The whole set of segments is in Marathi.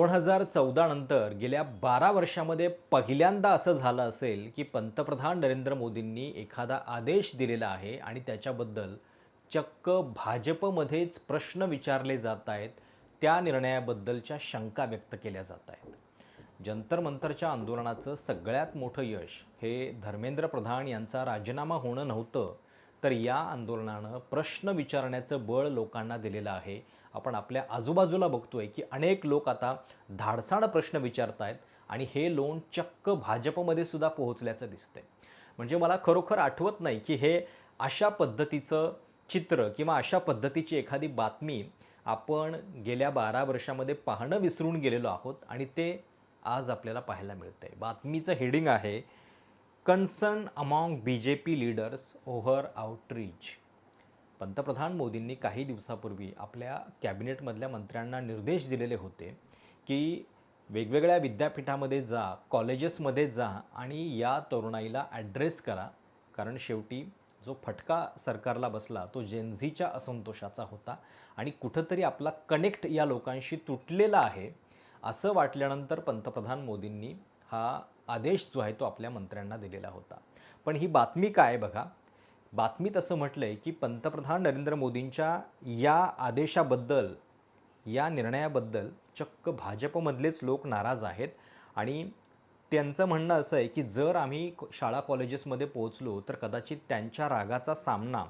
2014 नंतर गेल्या 12 वर्षामध्ये पहिल्यांदा असं झालं असेल, की पंतप्रधान नरेंद्र मोदींनी एखादा आदेश दिलेला आहे आणि त्याच्याबद्दल चक्क भाजपमध्येच प्रश्न विचारले जात आहेत. त्या निर्णयाबद्दलच्या शंका व्यक्त केल्या जात आहेत. जंतर मंतरच्या आंदोलनाचं सगळ्यात मोठं यश हे धर्मेंद्र प्रधान यांचा राजीनामा होणं नव्हतं, तर या आंदोलनानं प्रश्न विचारण्याचं बळ लोकांना दिलेलं आहे. आपण आपल्या आजूबाजूला बघतोय की अनेक लोक आता धाडसानं प्रश्न विचारत आहेत आणि हे लोण चक्क भाजपमध्ये सुद्धा पोहोचल्याचं दिसतंय. म्हणजे मला खरोखर आठवत नाही की हे अशा पद्धतीचं चित्र किंवा अशा पद्धतीची एखादी बातमी आपण गेल्या 12 वर्षामध्ये पाहणं विसरून गेलेलो आहोत आणि ते आज आपल्याला पाहायला मिळतंय. बातमीचं हेडिंग आहे, concern among BJP leaders over outreach. पंतप्रधान मोदींनी काही दिवसापूर्वी आपल्या कॅबिनेटमधल्या मंत्र्यांना निर्देश दिलेले होते की वेगवेगळ्या विद्यापीठामध्ये जा, कॉलेजेसमध्ये जा आणि या तरुणाईला ॲड्रेस करा. कारण शेवटी जो फटका सरकारला बसला तो जेनझीच्या असंतोषाचा होता आणि कुठंतरी आपला कनेक्ट या लोकांशी तुटलेला आहे असं वाटल्यानंतर पंतप्रधान मोदींनी हा आदेश जो आहे तो आपल्या मंत्र्यांना दिलेला होता. पण ही बातमी काय आहे बघा. बातमीत असं म्हटलंय की पंतप्रधान नरेंद्र मोदींच्या या आदेशाबद्दल, या निर्णयाबद्दल चक्क भाजपमधलेच लोक नाराज आहेत आणि त्यांचं म्हणणं असं आहे की जर आम्ही शाळा कॉलेजेसमध्ये पोहोचलो तर कदाचित त्यांच्या रागाचा सामना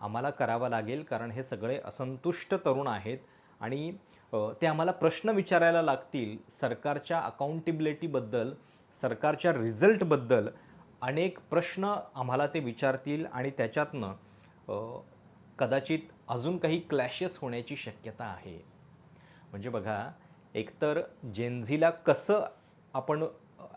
आम्हाला करावा लागेल, कारण हे सगळे असंतुष्ट तरुण आहेत आणि ते आम्हाला प्रश्न विचारायला लागतील सरकारच्या अकाउंटेबिलिटीबद्दल, सरकारच्या रिझल्टबद्दल अनेक प्रश्न आम्हाला ते विचारतील आणि त्याच्यातनं कदाचित अजून काही क्लॅशेस होण्याची शक्यता आहे. म्हणजे बघा, एकतर जेनझीला कसं आपण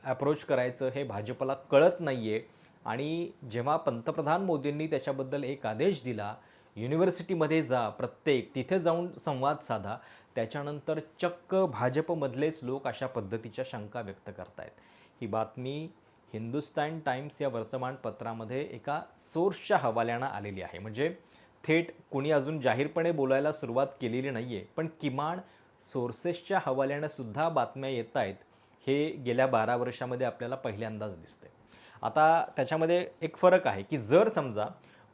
अप्रोच करायचं हे भाजपला कळत नाही आहे आणि जेव्हा पंतप्रधान मोदींनी त्याच्याबद्दल एक आदेश दिला, युनिव्हर्सिटीमध्ये जा, प्रत्येक तिथे जाऊन संवाद साधा, त्याच्यानंतर चक्क भाजपमधलेच लोक अशा पद्धतीच्या शंका व्यक्त करत आहेत. ही बातमी हिंदुस्तान टाइम्स या वर्तमानपत्रामध्ये एका सोर्सच्या हवाल्यानं आलेली आहे. म्हणजे थेट कोणी अजून जाहीरपणे बोलायला सुरुवात केलेली नाही आहे, पण किमान सोर्सेसच्या हवाल्यानं सुद्धा बातम्या येत आहेत. हे गेल्या 12 वर्षामध्ये आपल्याला पहिल्यांदाच दिसतंय. आता त्याच्यामध्ये एक फरक आहे की जर समजा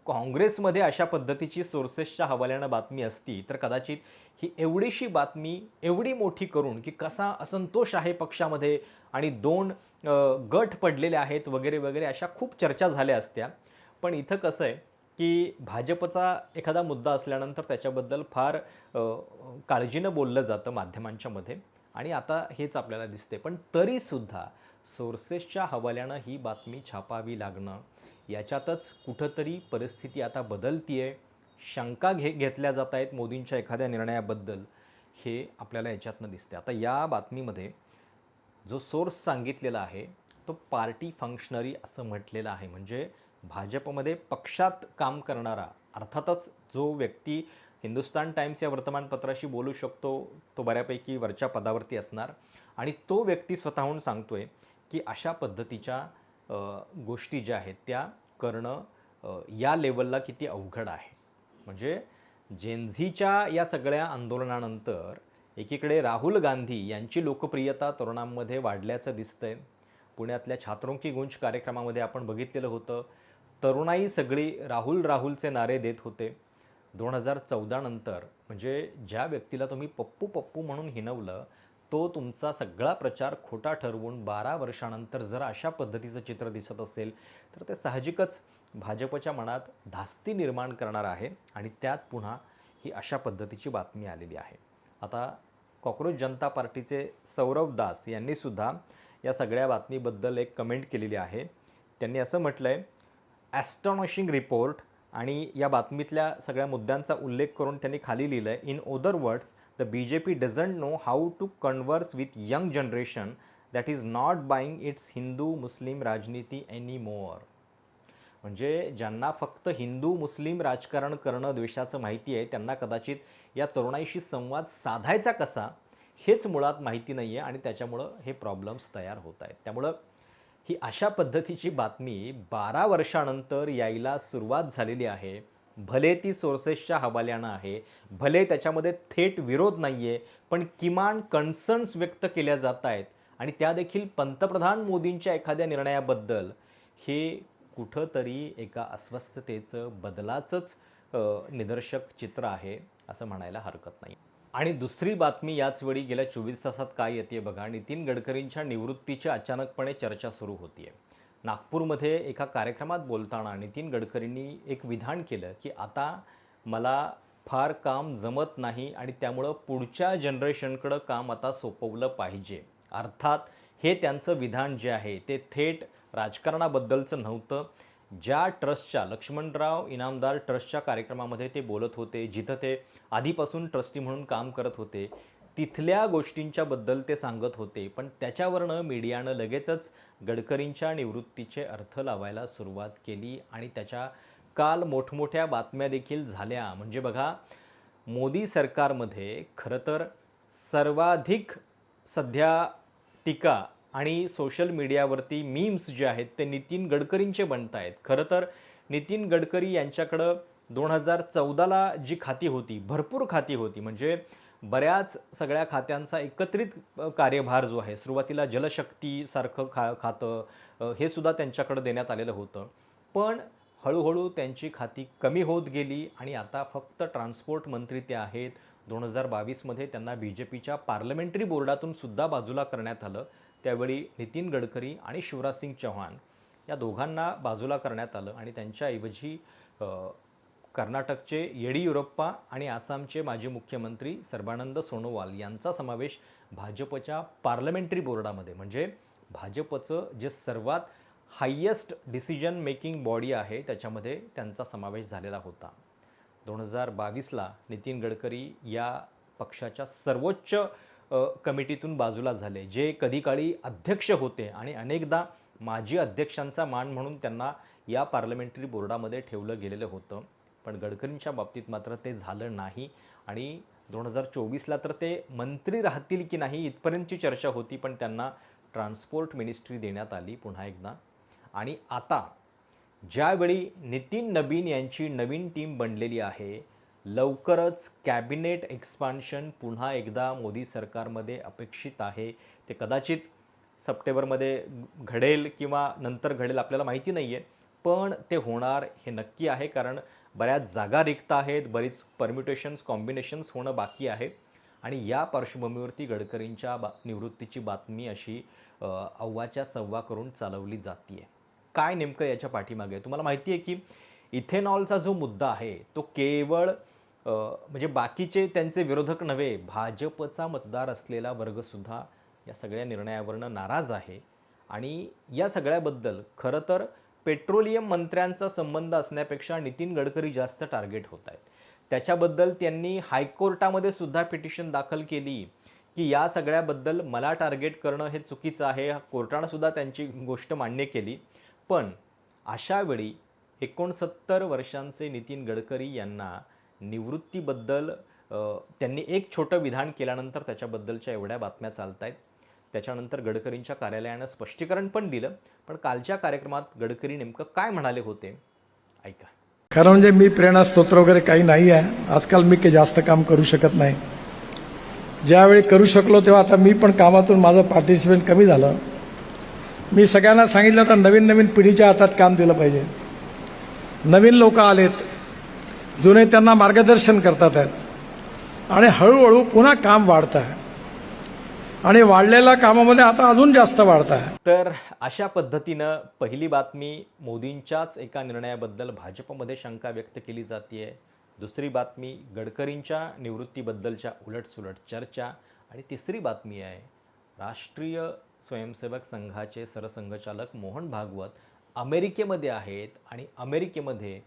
काँग्रेसमध्ये अशा पद्धतीची सोर्सेसच्या हवाल्यानं बातमी असती तर कदाचित ही एवढीशी बातमी एवढी मोठी करून की कसा असंतोष आहे पक्षामध्ये आणि दोन गट पडलेले आहेत वगैरे वगैरे अशा खूप चर्चा झाल्या असत्या. पण इथं कसं आहे की भाजपचा एखादा मुद्दा असल्यानंतर त्याच्याबद्दल फार काळजीनं बोललं जातं माध्यमांच्यामध्ये आणि आता हेच आपल्याला दिसते. पण तरीसुद्धा सोर्सेसच्या हवाल्यानं ही बातमी छापावी लागणं, याच्यातच कुठंतरी परिस्थिती आता बदलतीये. शंका घेतल्या जात आहेत मोदींच्या एखाद्या निर्णयाबद्दल, हे आपल्याला याच्यातनं दिसते. आता या बातमीमध्ये जो सोर्स सांगितलेला आहे तो पार्टी फंक्शनरी असं म्हटलेलं आहे. म्हणजे भाजपमध्ये पक्षात काम करणारा, अर्थातच जो व्यक्ती हिंदुस्तान टाइम्स या वर्तमानपत्राशी बोलू शकतो तो बऱ्यापैकी वरच्या पदावरती असणार आणि तो व्यक्ती स्वतःहून सांगतोय की अशा पद्धतीच्या गोष्टी ज्या आहेत त्या करणं या लेवलला किती अवघड आहे. म्हणजे जेनझीच्या या सगळ्या आंदोलनानंतर एकीकडे राहुल गांधी यांची लोकप्रियता तरुणांमध्ये वाढल्याचं दिसतंय. पुण्यातल्या छात्रों की गूंज कार्यक्रमामध्ये आपण बघितलेलं होतं. तरुणाई सगळी राहुल राहुलचे नारे देत होते. 2014 नंतर म्हणजे ज्या व्यक्तीला तुम्ही पप्पू पप्पू म्हणून हिणवलं तो तुमचा सगळा प्रचार खोटा ठरवून 12 वर्षानंतर जर अशा पद्धतीचं चित्र दिसत असेल तर ते साहजिकच भाजपच्या मनात धास्ती निर्माण करणार आहे आणि त्यात पुन्हा ही अशा पद्धतीची बातमी आलेली आहे. आता कॉक्रोच जनता पार्टीचे सौरव दास यांनी सुद्धा या सगळ्या बातमीबद्दल एक कमेंट केलेली आहे. त्यांनी असं म्हटलं आहे, ॲस्टॉनिशिंग रिपोर्ट, आणि या बातमीतल्या सगळ्या मुद्द्यांचा उल्लेख करून त्यांनी खाली लिहिलं आहे, in other words the BJP doesn't know how to converse with young generation that is not buying its Hindu Muslim राजनीती एनी मोअर. म्हणजे ज्यांना फक्त हिंदू मुस्लिम राजकारण करणं द्वेषाचं माहिती आहे त्यांना कदाचित या तरुणाईशी संवाद साधायचा कसा हेच मुळात माहिती नाही आहे आणि त्याच्यामुळं हे प्रॉब्लेम्स तयार होत आहेत. त्यामुळं ही अशा पद्धतीची बातमी 12 वर्षानंतर यायला सुरुवात झालेली आहे. भले ती सोर्सेसच्या हवाल्यानं आहे, भले त्याच्यामध्ये थेट विरोध नाही आहे, पण किमान कन्सर्न्स व्यक्त केल्या जात आहेत आणि त्या देखील पंतप्रधान मोदींच्या एखाद्या निर्णयाबद्दल, हे कुठंतरी एका अस्वस्थतेचं बदलाचंच निदर्शक चित्र आहे असं म्हणायला हरकत नाही. आणि दुसरी बातमी याचवेळी गेल्या 24 तासात काय येते बघा, नितीन गडकरींच्या निवृत्तीची अचानकपणे चर्चा सुरू होतीये. नागपूरमध्ये एका कार्यक्रमात बोलताना नितीन गडकरींनी एक विधान केलं, की आता मला फार काम जमत नाही आणि त्यामुळं पुढच्या जनरेशनकडं काम आता सोपवलं पाहिजे. अर्थात हे त्यांचं विधान जे आहे ते थेट राजकारणाबद्दलचं नव्हतं. ज्या ट्रस्टच्या लक्ष्मणराव इनामदार ट्रस्टच्या कार्यक्रमामध्ये ते बोलत होते, जिथं ते आधीपासून ट्रस्टी म्हणून काम करत होते, तिथल्या गोष्टींच्याबद्दल ते सांगत होते. पण त्याच्यावरनं मीडियानं लगेचच गडकरींच्या निवृत्तीचे अर्थ लावायला सुरुवात केली आणि त्याच्या काल मोठमोठ्या बातम्या देखील झाल्या. म्हणजे बघा, मोदी सरकारमध्ये खरं तर सर्वाधिक सध्या टीका आणि सोशल मीडियावरती मीम्स जे आहेत ते नितीन गडकरींचे बनत आहेत. खरं तर नितीन गडकरी यांच्याकडं 2014ला जी खाती होती, भरपूर खाती होती, म्हणजे बऱ्याच सगळ्या खात्यांचा एकत्रित कार्यभार जो आहे, सुरुवातीला जलशक्तीसारखं खातं हे सुद्धा त्यांच्याकडं देण्यात आलेलं होतं. पण हळूहळू त्यांची खाती कमी होत गेली आणि आता फक्त ट्रान्सपोर्ट मंत्री ते आहेत. 2022मध्ये त्यांना BJPच्या पार्लमेंटरी बोर्डातून सुद्धा बाजूला करण्यात आलं. त्यावेळी नितीन गडकरी आणि शिवराजसिंग चौहान या दोघांना बाजूला करण्यात आलं आणि त्यांच्याऐवजी कर्नाटकचे येडियुरप्पा आणि आसामचे माजी मुख्यमंत्री सर्बानंद सोनोवाल यांचा समावेश भाजपच्या पार्लमेंटरी बोर्डामध्ये, म्हणजे भाजपचं जे सर्वात हायेस्ट डिसिजन मेकिंग बॉडी आहे त्याच्यामध्ये त्यांचा समावेश झालेला होता. 2022ला नितीन गडकरी या पक्षाच्या सर्वोच्च कमिटीतून बाजूला झाले, जे कधी काळी अध्यक्ष होते आणि अनेकदा माजी अध्यक्षांचा मान म्हणून त्यांना या पार्लमेंटरी बोर्डामध्ये ठेवलं गेलेलं होतं. पण गडकरींच्या बाबतीत मात्र ते झालं नाही आणि 2024ला तर ते मंत्री राहतील की नाही इथपर्यंतची चर्चा होती, पण त्यांना ट्रान्सपोर्ट मिनिस्ट्री देण्यात आली पुन्हा एकदा. आणि आता ज्यावेळी नितीन नबीन यांची नवीन टीम बनलेली आहे, लवकरच कॅबिनेट एक्सपान्शन पुन्हा एकदा मोदी सरकारमध्ये अपेक्षित आहे. ते कदाचित सप्टेंबरमध्ये घडेल किंवा नंतर घडेल आपल्याला माहिती नाही आहे, पण ते होणार हे नक्की आहे. कारण बऱ्याच जागा रिक्त आहेत, बरीच परम्युटेशन्स कॉम्बिनेशन्स होणं बाकी आहे आणि या पार्श्वभूमीवरती गडकरींच्या निवृत्तीची बातमी अशी अव्वाच्या सव्वा करून चालवली जाते. काय नेमकं याच्या पाठीमागे आहे? तुम्हाला माहिती आहे की इथेनॉलचा जो मुद्दा आहे तो केवळ म्हणजे बाकीचे त्यांचे विरोधक नव्हे, भाजपचा मतदार असलेला वर्गसुद्धा या सगळ्या निर्णयावरनं नाराज आहे. आणि या सगळ्याबद्दल खरं तर पेट्रोलियम मंत्र्यांचा संबंध असण्यापेक्षा नितीन गडकरी जास्त टार्गेट होत आहेत. त्याच्याबद्दल त्यांनी हायकोर्टामध्ये सुद्धा पिटिशन दाखल केली की या सगळ्याबद्दल मला टार्गेट करणं हे चुकीचं आहे. कोर्टानं सुद्धा त्यांची गोष्ट मान्य केली. पण अशा वेळी 69 वर्षांचे नितीन गडकरी यांना निवृत्तीबद्दल त्यांनी एक छोटं विधान केल्यानंतर त्याच्याबद्दलच्या एवढ्या बातम्या चालत आहेत. त्याच्यानंतर गडकरींच्या कार्यालयानं स्पष्टीकरण पण दिलं. पण कालच्या कार्यक्रमात गडकरी नेमकं काय म्हणाले होते ऐका. खरं म्हणजे मी प्रेरणास्त्रोत वगैरे काही नाही आहे. आजकाल मी काही जास्त काम करू शकत नाही. ज्यावेळी करू शकलो तेव्हा आता मी पण कामातून माझं पार्टिसिपेट कमी झालं. मी सगळ्यांना सांगितलं तर नवीन पिढीच्या हातात काम दिलं पाहिजे. नवीन लोक आलेत, जुने त्यांना मार्गदर्शन करतात आहेत आणि हळूहळू पुन्हा काम वाढतं आहे आणि वाढलेल्या कामामध्ये आता अजून जास्त वाढत आहे. तर अशा पद्धतीनं पहिली बातमी मोदींच्याच एका निर्णयाबद्दल भाजपमध्ये शंका व्यक्त केली जाते. दुसरी बातमी गडकरींच्या निवृत्तीबद्दलच्या उलटसुलट चर्चा आणि तिसरी बातमी आहे राष्ट्रीय स्वयंसेवक संघाचे सरसंघचालक मोहन भागवत अमेरिकेमध्ये आहेत आणि अमेरिकेमध्ये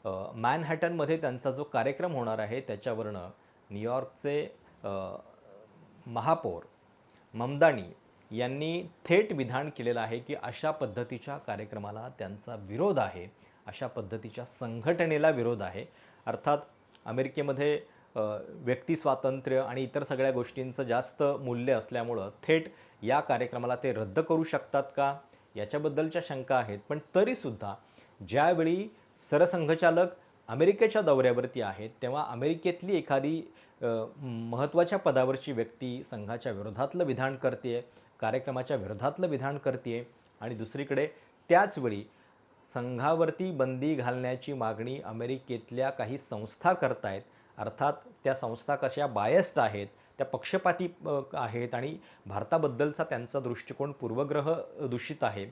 मॅनहॅटनमध्ये त्यांचा जो कार्यक्रम होणार आहे त्याच्यावरनं न्यूयॉर्कचे महापौर ममदानी यांनी थेट विधान केलेलं आहे की अशा पद्धतीच्या कार्यक्रमाला त्यांचा विरोध आहे, अशा पद्धतीच्या संघटनेला विरोध आहे. अर्थात अमेरिकेमध्ये व्यक्ती स्वातंत्र्य आणि इतर सगळ्या गोष्टींचं जास्त मूल्य असल्यामुळं थेट या कार्यक्रमाला ते रद्द करू शकतात का याच्याबद्दलच्या शंका आहेत. पण तरीसुद्धा ज्यावेळी सरसंघचालक अमेरिकेच्या दौऱ्यावरती आहेत तेव्हा अमेरिकेतली एखादी महत्त्वाच्या पदावरची व्यक्ती संघाच्या विरोधातलं विधान करते, कार्यक्रमाच्या विरोधातलं विधान करते आणि दुसरीकडे त्याचवेळी संघावरती बंदी घालण्याची मागणी अमेरिकेतल्या काही संस्था करतायत. अर्थात त्या संस्था कशा बायस्ड आहेत, त्या पक्षपाती आहेत आणि भारताबद्दलचा त्यांचा दृष्टिकोन पूर्वग्रह दूषित आहे.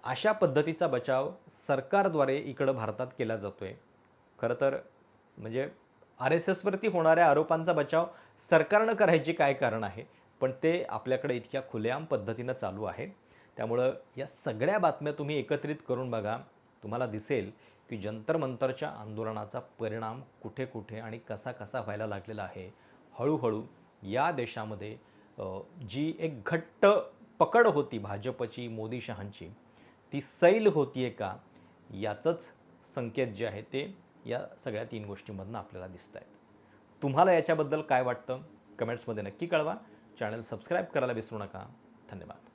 अशा पद्धतीचा बचाव सरकारद्वारे इकडं भारतात केला जातो आहे. खरं तर म्हणजे RSSवरती होणाऱ्या आरोपांचा बचाव सरकारनं करायची काय कारण आहे? पण ते आपल्याकडे इतक्या खुलेआम पद्धतीनं चालू आहे. त्यामुळं या सगळ्या बातम्या तुम्ही एकत्रित करून बघा. तुम्हाला दिसेल की जंतर मंतरच्या आंदोलनाचा परिणाम कुठे कुठे आणि कसा कसा व्हायला लागलेला आहे. हळूहळू या देशामध्ये जी एक घट्ट पकड होती भाजपची, मोदी शहांची, ती सैल होतीये का याचंच संकेत जे आहे ते या सगळ्या 3 गोष्टींमधनं आपल्याला दिसत आहेत. तुम्हाला याच्याबद्दल काय वाटतं? कमेंट्समध्ये नक्की कळवा. चॅनल सबस्क्राईब करायला विसरू नका. धन्यवाद.